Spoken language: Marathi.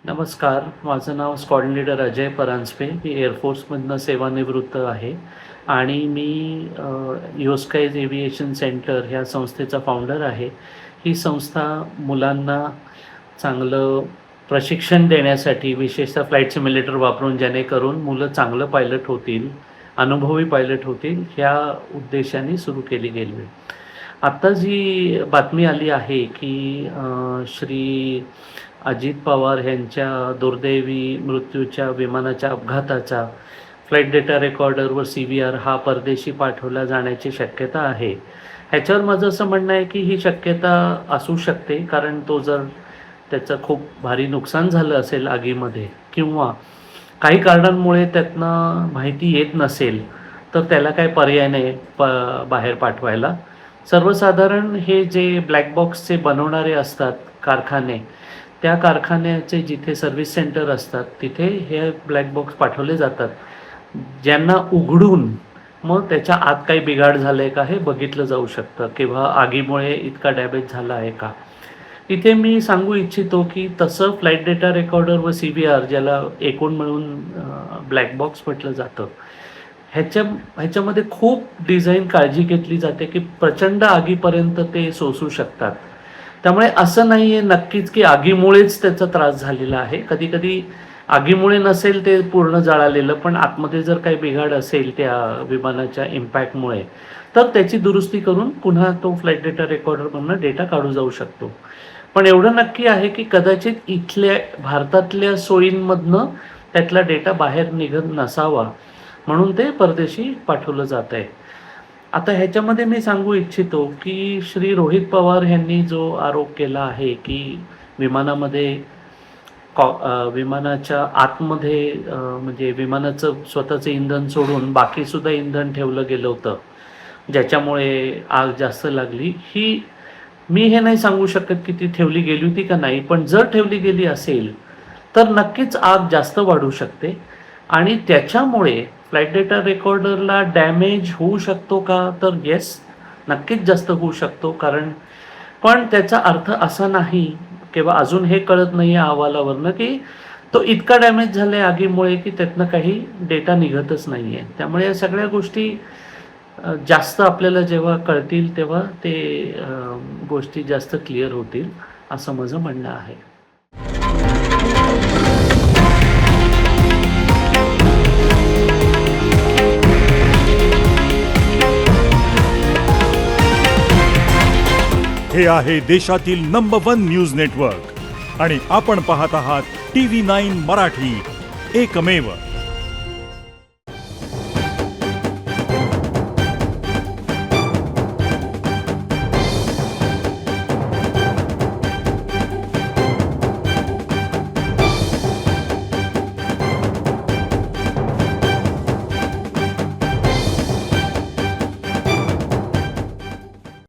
नमस्कार. माझं नाव स्क्वॉड लीडर अजय परांजपे. मी एअरफोर्समधनं सेवानिवृत्त आहे आणि मी युस्काईज एव्हिएशन सेंटर ह्या संस्थेचा फाउंडर आहे. ही संस्था मुलांना चांगलं प्रशिक्षण देण्यासाठी विशेषतः फ्लाईट सिम्युलेटर वापरून जेणेकरून मुलं चांगलं पायलट होतील, अनुभवी पायलट होतील, ह्या उद्देशाने सुरू केली गेली आहे. आत्ता जी बातमी आली आहे की श्री अजित पवार यांच्या दुर्दैवी मृत्यूच्या विमानाच्या अपघाताचा फ्लाईट डेटा रेकॉर्डरवर CVR हा परदेशी पाठवला जाण्याची शक्यता आहे. ह्याच्यावर माझं असं म्हणणं आहे की ही शक्यता असू शकते, कारण तो जर त्याचं खूप भारी नुकसान झालं असेल आगीमध्ये किंवा काही कारणांमुळे त्यातनं माहिती येत नसेल, तर त्याला काही पर्याय नाही बाहेर पाठवायला. सर्वसाधारण हे जे ब्लॅक बॉक्सचे बनवणारे असतात कारखाने, त्या कारखान्याचे जिथे सर्व्हिस सेंटर असतात तिथे हे ब्लॅक बॉक्स पाठवले जातात, ज्यांना उघडून मग त्याच्या आत काही बिघाड झालं आहे का हे बघितलं जाऊ शकतं किंवा आगीमुळे इतका डॅमेज झाला आहे का. इथे मी सांगू इच्छितो की तसं फ्लाईट डेटा रेकॉर्डर व CVR, ज्याला एकूण मिळून ब्लॅक बॉक्स म्हटलं जातं, ह्याच्यामध्ये खूप डिझाईन काळजी घेतली जाते की प्रचंड आगीपर्यंत ते सोसू शकतात. त्यामुळे असं नाही आहे नक्कीच की आगीमुळेच त्याचा त्रास झालेला आहे. कधीकधी आगीमुळे नसेल ते पूर्ण जळालेलं, पण आतमध्ये जर काही बिघाड असेल त्या विमानाच्या इम्पॅक्टमुळे, तर त्याची दुरुस्ती करून पुन्हा तो फ्लाईट डेटा रेकॉर्डरमधनं डेटा काढू जाऊ शकतो. पण एवढं नक्की आहे की कदाचित इथल्या भारतातल्या सोयींमधनं त्यातला डेटा बाहेर निघत नसावा, म्हणून ते परदेशी पाठवलं जात आहे. आता ह्याच्यामध्ये मी सांगू इच्छितो की श्री रोहित पवार यांनी जो आरोप केला आहे की विमानामध्ये विमानाच्या आतमध्ये म्हणजे विमानाचं स्वतःचं इंधन सोडून बाकीसुद्धा इंधन ठेवलं गेलं होतं, ज्याच्यामुळे आग जास्त लागली. मी हे नाही सांगू शकत की ती ठेवली गेली होती का नाही, पण जर ठेवली गेली असेल तर नक्कीच आग जास्त वाढू शकते आणि त्याच्यामुळे फ्लाईट डेटा रेकॉर्डरला डॅमेज होऊ शकतो का, तर येस, नक्कीच जास्त होऊ शकतो. पण त्याचा अर्थ असा नाही किंवा अजून हे कळत नाही आहे अहवालावरनं की तो इतका डॅमेज झाला आहे आगीमुळे की त्यातनं काही डेटा निघतच नाही आहे. त्यामुळे या सगळ्या गोष्टी जास्त आपल्याला जेव्हा कळतील तेव्हा ते गोष्टी जास्त क्लिअर होतील, असं माझं म्हणणं आहे. हे आहे देशातील नंबर 1 न्यूज नेटवर्क आणि आपण पाहत आहात TV9 मराठी, एकमेव.